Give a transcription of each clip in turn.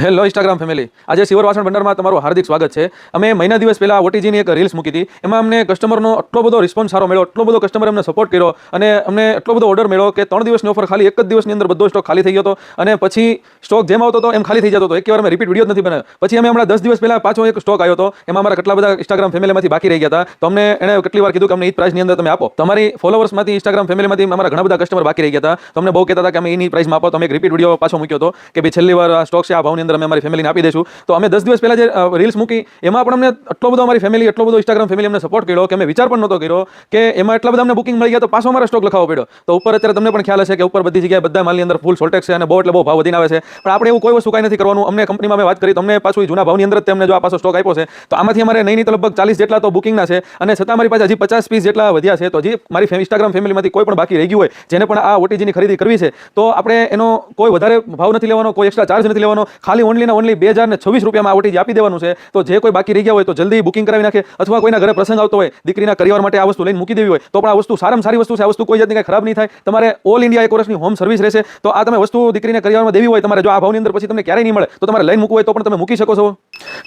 Hello Instagram family, આજે સિવર વાસણ ભંડારમાં તમારું હાર્દિક સ્વાગત છે. અમે મહિના દિવસ પહેલા ઓટીજીની એક રીલ્સ મૂકી હતી. એમાં અમને કસ્ટમરનો આટલો બધો રિસ્પોન્સ સારો મળ્યો, આટલો બધો કસ્ટમરે અમને સપોર્ટ કર્યો અને અમને એટલો બધો ઓર્ડર મળ્યો કે 3 દિવસની ઓફર ખાલી એક જ દિવસની અંદર બધો સ્ટોક ખાલી થઈ ગયો હતો અને પછી સ્ટોક જેમ આવતો હતો એમ ખાલી થઈ જતો હતો. એકવાર મેં રિપીટ વિડીયો જ નથી બનાવ્યો. પછી અમે હમણાં 10 દિવસ પહેલા પાછો એક સ્ટોક આવ્યો હતો. એમાં અમારા કેટલા બધા ઇન્સ્ટાગ્રામ ફેમિલીમાંથી બાકી રહી ગયા હતા. તો અમને એણે કેટલી વાર કીધું કે અમને એ પ્રાઇસની અંદર તમે આપો. તમારી ફોલોવર્સમાંથી ઇન્સ્ટાગ્રામ ફેમિલીમાંથી અમારા ઘણા બધા કસ્ટમર બાકી રહી ગયા હતા. તો અમને બહુ કહેતા હતા કે અમે એની પ્રાઇસમાં આપો. તો અમે એક રિપીટ વિડીયો પાછો મૂક્યો હતો કે ભાઈ છેલ્લી વાર આ સ્ટોક છે, આ ભાવની અંદર અમે અમારી ફેમિલીને આપી દઈશું. તો અમે 10 દિવસ પહેલા જે રીલ્સ મૂકી એમાં પણ અમને એટલો બધો અમારી ફેમિલી, એટલો બધો ઇન્સ્ટાગ્રામ ફેમિલી અમને સપોર્ટ કર્યો કે અમે વિચાર પણ નહોતો કર્યો કે એમાં એટલા બધા અમને બુકિંગ મળી ગયા. તો પાછો અમારે સ્ટોક લખાવવો પડ્યો. તો ઉપર અત્યારે તમને પણ ખ્યાલ હશે કે ઉપર બધી જગ્યાએ બધા માલની અંદર ફૂલ સોલ્ટેક્સ છે અને બહુ એટલે બહુ ભાવ વધીને આવે છે. પણ આપણે એવું કોઈ વસ્તુ કાંઈ નથી કરવાનું. અમને કંપનીમાં અમે વાત કરી તો અમને પાછું જૂના ભાવની અંદર જ તેમને જો આ પાછો સ્ટોક આપ્યો છે. તો આમાંથી અમારે નહીં તો લગભગ 40 જેટલા તો બુકિંગના છે અને છતાં મારી પાસે હજી 50 પીસ જેટલા વધ્યા છે. તો હજી મારી ઇન્સ્ટાગ્રામ ફેમિલીમાંથી કોઈ પણ બાકી રહી ગયું હોય, જેને પણ આ ઓટીજીની ખરીદી કરવી છે, તો આપણે એનો કોઈ વધારે ભાવ નથી લેવાનો, કોઈ એક્સ્ટ્રા ચાર્જ નથી લેવાનો. ખાલી ઓનલી ને ઓનલી 2026 રૂપિયામાં આ ઓટીજી આપી દેવાનું છે. તો જે કોઈ બાકી રહી ગયા હોય તો જલ્દી બુકિંગ કરાવી નાખે, અથવા કોઈના ઘરે પ્રસંગ આવતો હોય, દીકરીના કરિયર માટે આ વસ્તુ લઈને મૂકી દેવી હોય તો પણ આ વસ્તુ સારામાં સારી વસ્તુ છે. આ વસ્તુ કોઈ જાતની કંઈ ખરાબ નહીં થાય. તમારે ઓલ ઇન્ડિયા 1 વર્ષની હોમ સર્વિસ રહેશે. તો આ તમે વસ્તુ દીકરીને કરિયરમાં દેવી હોય, તમારે જો આ ભાવની અંદર પછી તમને ક્યારેય નહીં મળે તો તમારે લઈને મૂકવું હોય તો પણ તમે મૂકી શકો છો.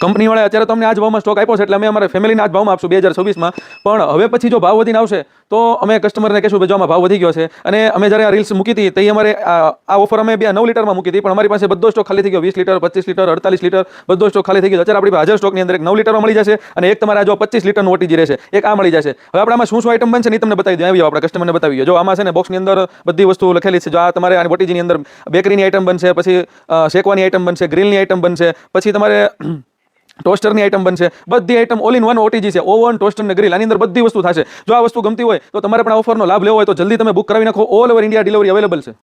કંપનીવાળાએ અત્યારે તમને આ જ ભાવમાં સ્ટોક આપ્યો છે એટલે અમે અમારા ફેમિલીને આ જ ભાવમાં આપશું 2026માં. પણ હવે પછી જો ભાવ વધીને આવશે તો અમે કસ્ટમરને કહેશું કે જો આમાં ભાવ વધી ગયો છે. અને અમે જ્યારે આ રીલ્સ મૂકી હતી તો અમારે આ ઓફર અમે 9 લીટરમાં મૂકી હતી, પણ અમારી પાસે બધો સ્ટોક ખાલી થઈ ગયો. 20 લીટર, 25 લીટર, 48 લીટર બધો સ્ટોક ખાલી થઈ ગયો. અત્યારે આપણી પાસે હાજર સ્ટોકની અંદર એક 9 લીટરમાં મળી જશે અને એક તમારા જો 25 લીટરનું ઓટીજી રહેશે, એક આ મળી જશે. હવે આપણે આમાં શું આઈટમ બનશે ને તમને બતાવી દઈએ. આપણે કસ્ટમરને બતાવી દઈએ. જો આમાં છે ને બોક્સની અંદર બધી વસ્તુ લખેલી છે. જો આ તમારે આ ઓટીજીની અંદર બેકરીની આઈટમ બનશે, પછી શેકવાની આઈટમ બનશે, ગ્રીલની આઈટમ બનશે, પછી તમારે ટોસ્ટરની આઈટમ બનશે. બધી item all in one OTG છે. ઓવન, ટોસ્ટર ને ગ્રીલ, આની અંદર બધી વસ્તુ થશે. જો આ વસ્તુ ગમતી હોય તો તમારે પણ આ ઓફરનો લાભ લેવો હોય તો જલ્દી તમે બુક કરાવી નાખો. All over India delivery available છે.